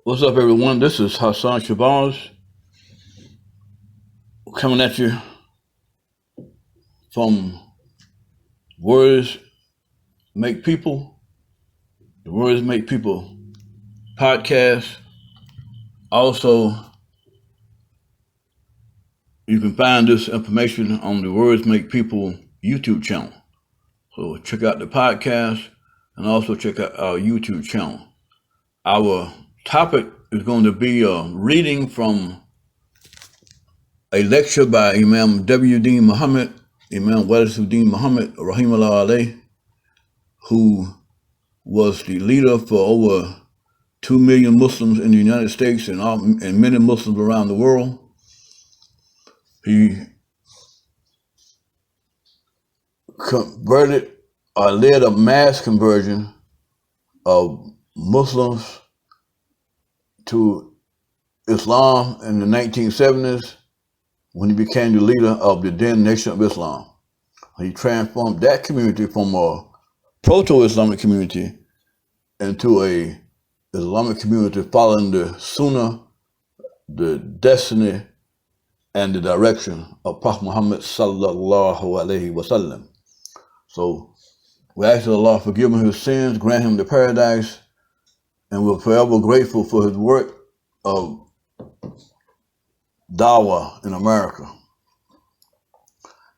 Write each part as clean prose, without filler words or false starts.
What's up, everyone? This is Hassan Shabazz coming at you from Words Make People, the Words Make People podcast. Also, you can find this information on the Words Make People YouTube channel. So check out the podcast and also check out our YouTube channel. Our topic is going to be a reading from a lecture by Imam W Deen Mohammed, Imam Warith Deen Mohammed, rahimahullah, who was the leader for over 2 million Muslims in the United States and many Muslims around the world. He converted or led a mass conversion of Muslims to Islam in the 1970s when he became the leader of the then Nation of Islam. He transformed that community from a proto-Islamic community into a Islamic community following the sunnah, the destiny, and the direction of Prophet Muhammad sallallahu alaihi wasallam. So we ask that Allah forgive him his sins, grant him the paradise, and we're forever grateful for his work of dawah in America.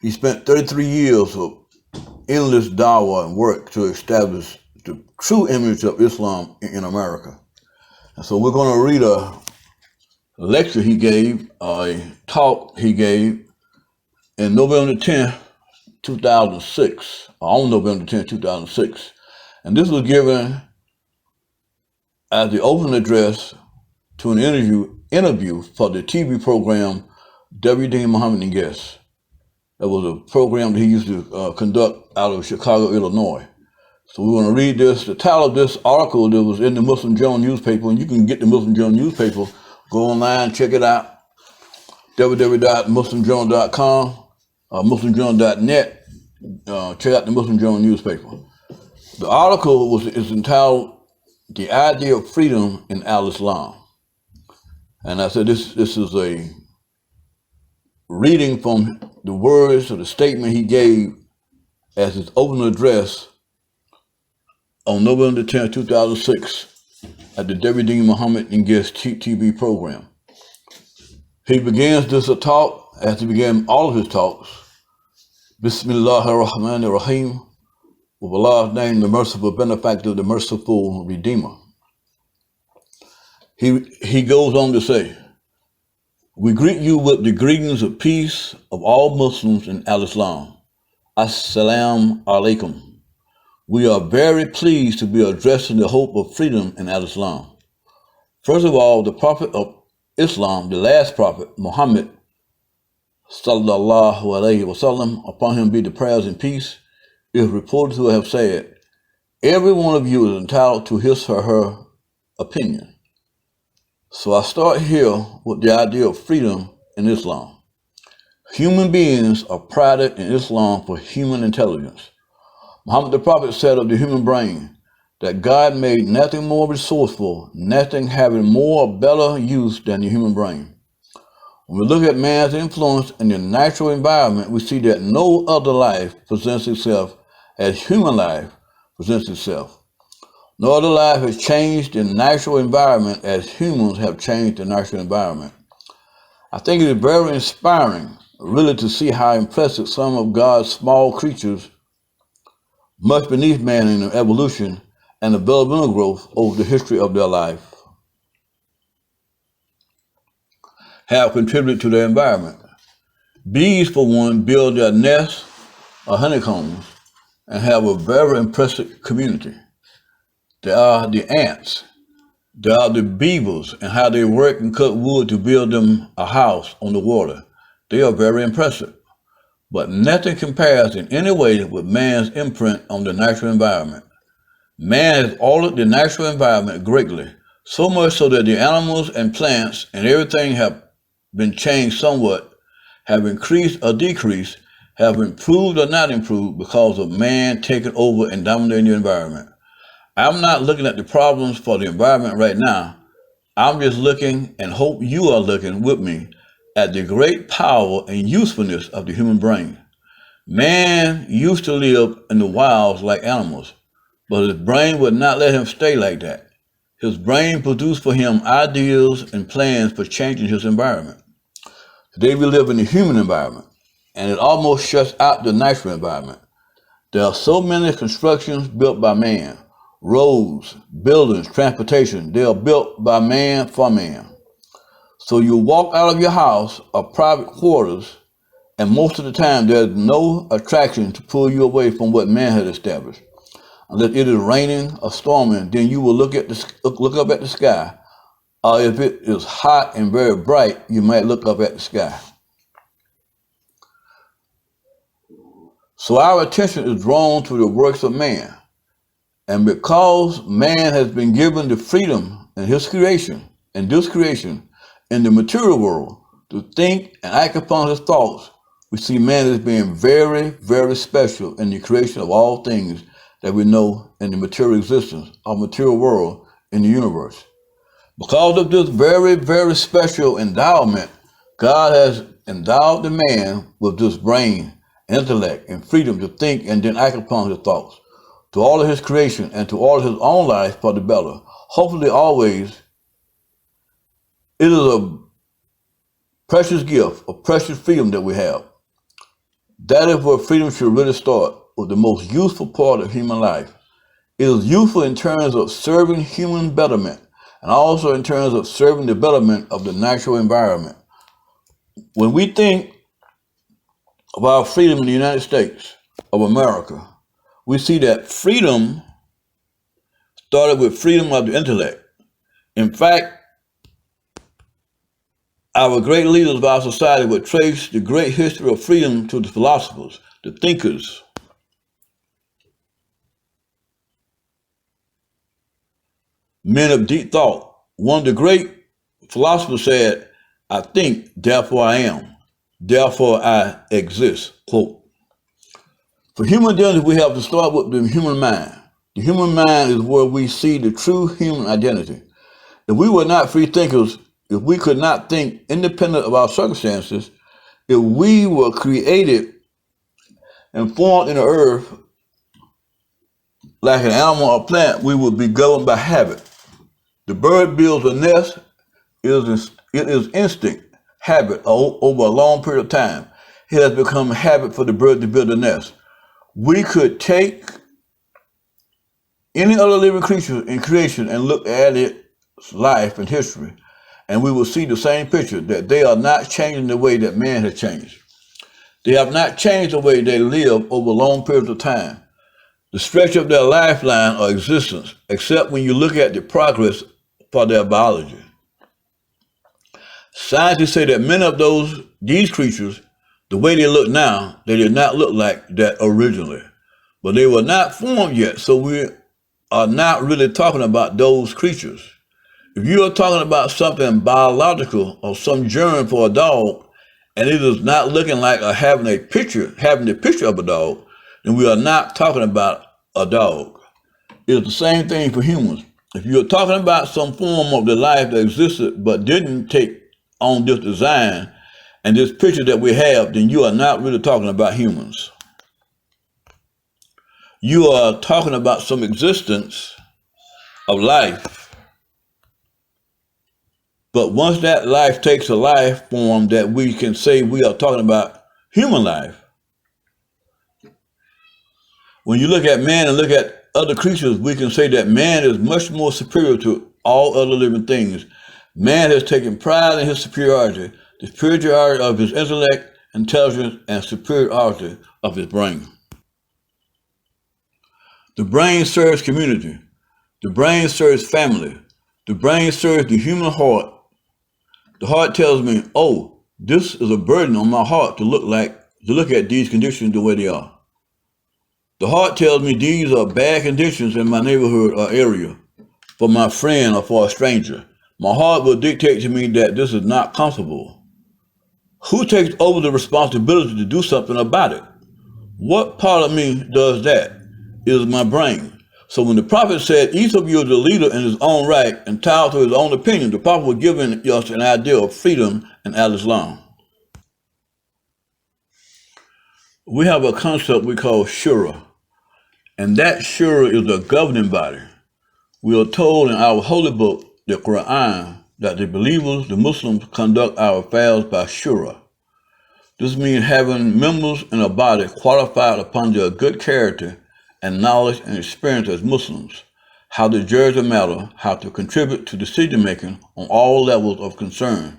He spent 33 years of endless dawah and work to establish the true image of Islam in America. And so we're going to read a lecture he gave, a talk he gave in November 10th, 2006, on November 10th, 2006. And this was given as the opening address to an interview for the TV program W. Deen Mohammed and Guests. That was a program that he used to conduct out of Chicago, Illinois. So we're going to read this. The title of this article that was in the Muslim Journal newspaper, and you can get the Muslim Journal newspaper, go online, check it out, www.muslimjournal.com, muslimjournal.net, check out the Muslim Journal newspaper. The article is entitled, "The Idea of Freedom in Al-Islam." And I said this is a reading from the words or the statement he gave as his opening address on November 10, 2006 at the W. Deen Mohammed and Guests TV program. He begins this talk, as he began all of his talks, Bismillah ar-Rahman ar-Rahim, with Allah's name, the merciful benefactor, the merciful redeemer. He goes on to say, "We greet you with the greetings of peace of all Muslims in Al-Islam. Assalamu alaikum. We are very pleased to be addressing the hope of freedom in Al-Islam. First of all, the Prophet of Islam, the last Prophet, Muhammad, sallallahu alaihi wasallam, upon him be the prayers and peace, is reported to have said, every one of you is entitled to his or her opinion. So I start here with the idea of freedom in Islam. Human beings are prided in Islam for human intelligence. Muhammad the Prophet said of the human brain that God made nothing more resourceful, nothing having more or better use than the human brain. When we look at man's influence in the natural environment, we see that no other life presents itself as human life presents itself. No other life has changed the natural environment as humans have changed the natural environment. I think it is very inspiring, really, to see how impressive some of God's small creatures, much beneath man in their evolution and developmental growth over the history of their life, have contributed to their environment. Bees, for one, build their nests or honeycombs and have a very impressive community. There are the ants, there are the beavers, and how they work and cut wood to build them a house on the water. They are very impressive. But nothing compares in any way with man's imprint on the natural environment. Man has altered the natural environment greatly, so much so that the animals and plants and everything have been changed somewhat, have increased or decreased, have improved or not improved because of man taking over and dominating the environment. I'm not looking at the problems for the environment right now, I'm just looking and hope you are looking with me at the great power and usefulness of the human brain. Man used to live in the wilds like animals, but his brain would not let him stay like that. His brain produced for him ideas and plans for changing his environment. Today we live in the human environment, and it almost shuts out the natural environment. There are so many constructions built by man. Roads, buildings, transportation, they are built by man for man. So you walk out of your house or private quarters, and most of the time there's no attraction to pull you away from what man has established. Unless it is raining or storming, then you will look up at the sky. Or if it is hot and very bright, you might look up at the sky. So our attention is drawn to the works of man. And because man has been given the freedom in this creation, in the material world, to think and act upon his thoughts, we see man as being very, very special in the creation of all things that we know in the material existence, or material world in the universe. Because of this very, very special endowment, God has endowed the man with this brain, intellect, and freedom to think and then act upon his thoughts, to all of his creation and to all of his own life for the better. Hopefully always, it is a precious gift, a precious freedom that we have. That is where freedom should really start, with the most useful part of human life. It is useful in terms of serving human betterment, and also in terms of serving the betterment of the natural environment. When we think of our freedom in the United States of America, we see that freedom started with freedom of the intellect. In fact, our great leaders of our society would trace the great history of freedom to the philosophers, the thinkers, men of deep thought. One of the great philosophers said, "I think, therefore I am, therefore I exist," quote. For human identity, we have to start with the human mind. The human mind is where we see the true human identity. If we were not free thinkers, if we could not think independent of our circumstances, if we were created and formed in the earth like an animal or plant, we would be governed by habit. The bird builds a nest. It is instinct, habit over a long period of time. It has become a habit for the bird to build a nest. We could take any other living creature in creation and look at its life and history, and we will see the same picture, that they are not changing the way that man has changed. They have not changed the way they live over long periods of time, the stretch of their lifeline or existence, except when you look at the progress for their biology. Scientists say that many of these creatures, the way they look now, they did not look like that originally. But they were not formed yet, so we are not really talking about those creatures. If you are talking about something biological or some germ for a dog, and it is not looking like or having the picture of a dog, then we are not talking about a dog. It's the same thing for humans. If you're talking about some form of the life that existed but didn't take on this design and this picture that we have, then you are not really talking about humans. You are talking about some existence of life. But once that life takes a life form that we can say we are talking about human life, when you look at man and look at other creatures, we can say that man is much more superior to all other living things. Man has taken pride in his superiority, the superiority of his intellect, intelligence, and superiority of his brain. The brain serves community. The brain serves family. The brain serves the human heart. The heart tells me, oh, this is a burden on my heart to look at these conditions the way they are. The heart tells me these are bad conditions in my neighborhood or area for my friend or for a stranger. My heart will dictate to me that this is not comfortable. Who takes over the responsibility to do something about it? What part of me does that? It is my brain. So when the prophet said, each of you is a leader in his own right, entitled to his own opinion, the prophet was giving us an idea of freedom in Al-Islam. We have a concept we call shura, and that shura is a governing body. We are told in our holy book, the Qur'an, that the believers, the Muslims, conduct our affairs by shura. This means having members in a body qualified upon their good character and knowledge and experience as Muslims, how to judge a matter, how to contribute to decision-making on all levels of concern,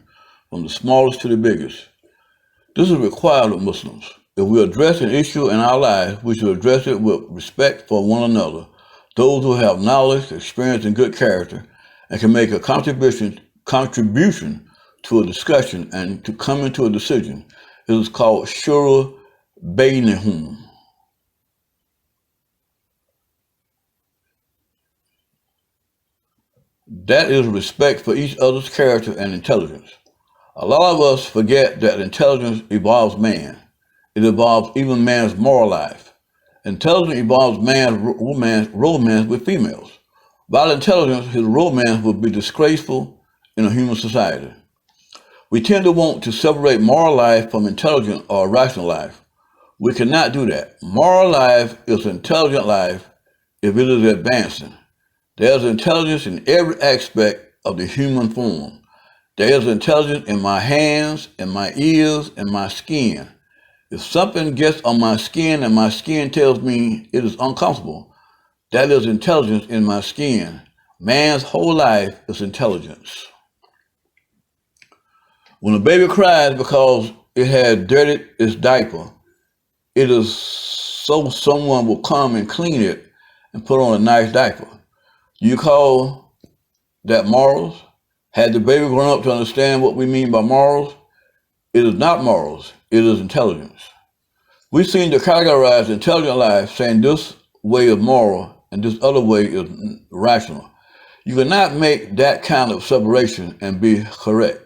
from the smallest to the biggest. This is required of Muslims. If we address an issue in our lives, we should address it with respect for one another, those who have knowledge, experience, and good character, and can make a contribution to a discussion and to coming to a decision. It is called shura bainahum. That is respect for each other's character and intelligence. A lot of us forget that intelligence evolves man. It involves even man's moral life. Intelligence involves man's romance with females. Without intelligence, his romance would be disgraceful in a human society. We tend to want to separate moral life from intelligent or rational life. We cannot do that. Moral life is intelligent life if it is advancing. There is intelligence in every aspect of the human form. There is intelligence in my hands, in my ears, and my skin. If something gets on my skin and my skin tells me it is uncomfortable, that is intelligence in my skin. Man's whole life is intelligence. When a baby cries because it had dirtied its diaper, it is so someone will come and clean it and put on a nice diaper. Do you call that morals? Had the baby grown up to understand what we mean by morals? It is not morals, it is intelligence. We seem to categorize intelligent life saying this way is moral and this other way is rational. You cannot make that kind of separation and be correct.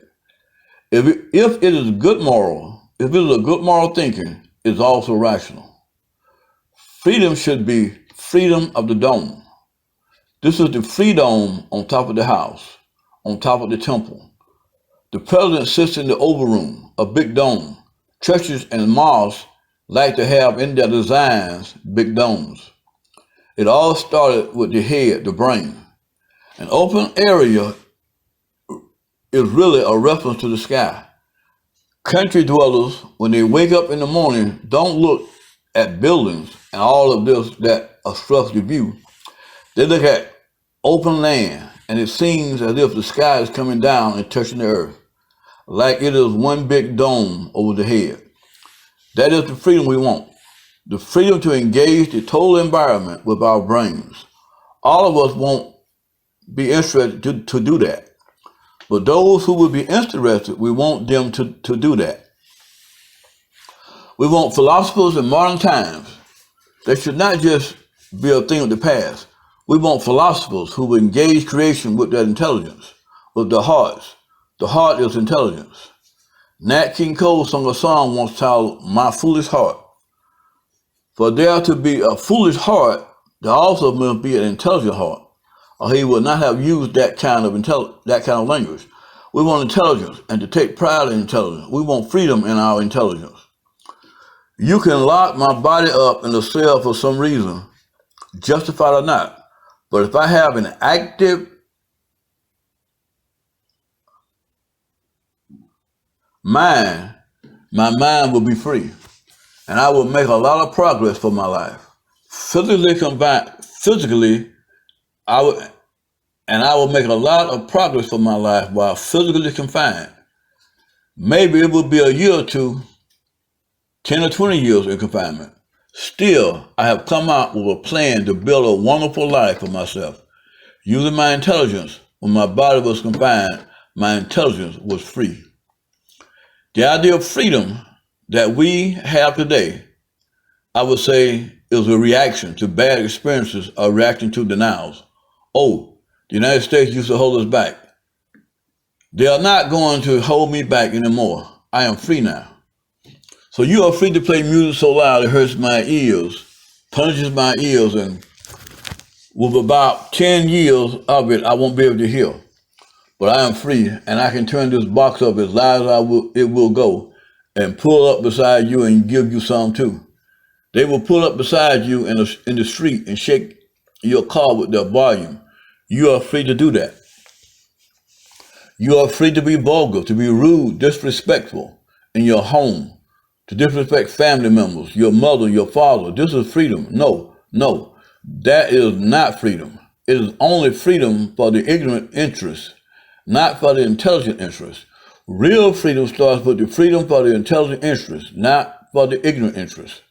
If it is good moral, if it is a good moral thinking, it's also rational. Freedom should be freedom of the dome. This is the free dome on top of the house, on top of the temple. The president sits in the Oval Room, a big dome. Churches and mosques like to have in their designs big domes. It all started with the head, the brain. An open area is really a reference to the sky. Country dwellers, when they wake up in the morning, don't look at buildings and all of this that obstructs the view. They look at open land, and it seems as if the sky is coming down and touching the earth, like it is one big dome over the head. That is the freedom we want. The freedom to engage the total environment with our brains. All of us won't be interested to do that. But those who will be interested, we want them to do that. We want philosophers in modern times. They should not just be a thing of the past. We want philosophers who will engage creation with their intelligence, with their hearts. The heart is intelligence. Nat King Cole sung a song once titled, "My Foolish Heart." For there to be a foolish heart, there also must be an intelligent heart, or he would not have used that kind of language. We want intelligence and to take pride in intelligence. We want freedom in our intelligence. You can lock my body up in a cell for some reason, justified or not. But if I have an active mind, my mind will be free. And I will make a lot of progress for my life. I will make a lot of progress for my life while physically confined. Maybe it will be a year or two, 10 or 20 years in confinement. Still, I have come out with a plan to build a wonderful life for myself. Using my intelligence, when my body was confined, my intelligence was free. The idea of freedom that we have today, I would say, is a reaction to bad experiences or reaction to denials. Oh, the United States used to hold us back. They are not going to hold me back anymore. I am free now. So you are free to play music so loud it hurts my ears, punishes my ears, and With about 10 years of it, I won't be able to hear. But I am free, and I can turn this box up as loud as it will go, and pull up beside you and give you some too. They will pull up beside you in the street and shake your car with their volume. You are free to do that. You are free to be vulgar, to be rude, disrespectful in your home, to disrespect family members, your mother, your father. This is freedom. No, that is not freedom. It is only freedom for the ignorant interest, not for the intelligent interest. Real freedom starts with the freedom for the intelligent interest, not for the ignorant interest.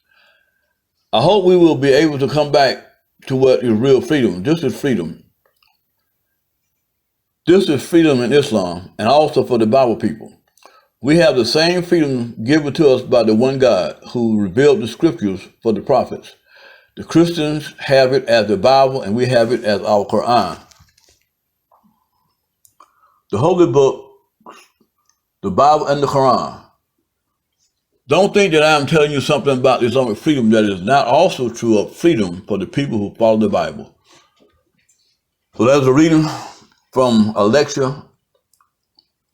I hope we will be able to come back to what is real freedom. This is freedom. This is freedom in Islam and also for the Bible people. We have the same freedom given to us by the one God who revealed the scriptures for the prophets. The Christians have it as the Bible and we have it as our Qur'an. The holy book, the Bible and the Quran. Don't think that I'm telling you something about Islamic freedom that is not also true of freedom for the people who follow the Bible. So there's a reading from a lecture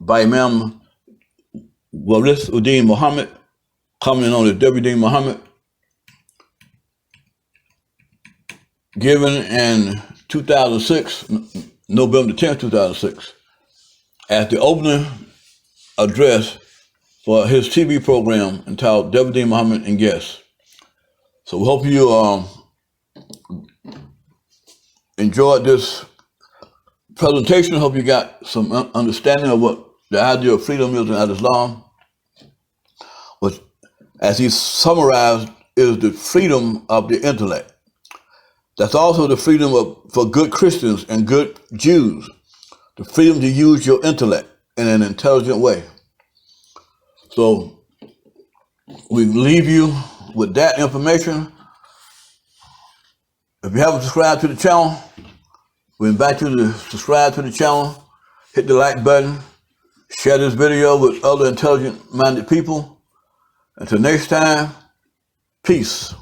by Imam Warith Deen Mohammed, commenting on the W. Deen Mohammed, given in 2006, November 10th, 2006, at the opening address for his TV program entitled W. Deen Mohammed and Guests. So we hope you enjoyed this presentation. I hope you got some understanding of what the idea of freedom is in Islam, which, as he summarized, is the freedom of the intellect. That's also the freedom for good Christians and good Jews, the freedom to use your intellect in an intelligent way. So we leave you with that information. If you haven't subscribed to the channel, we invite you to subscribe to the channel, hit the like button, share this video with other intelligent-minded people. Until next time, peace.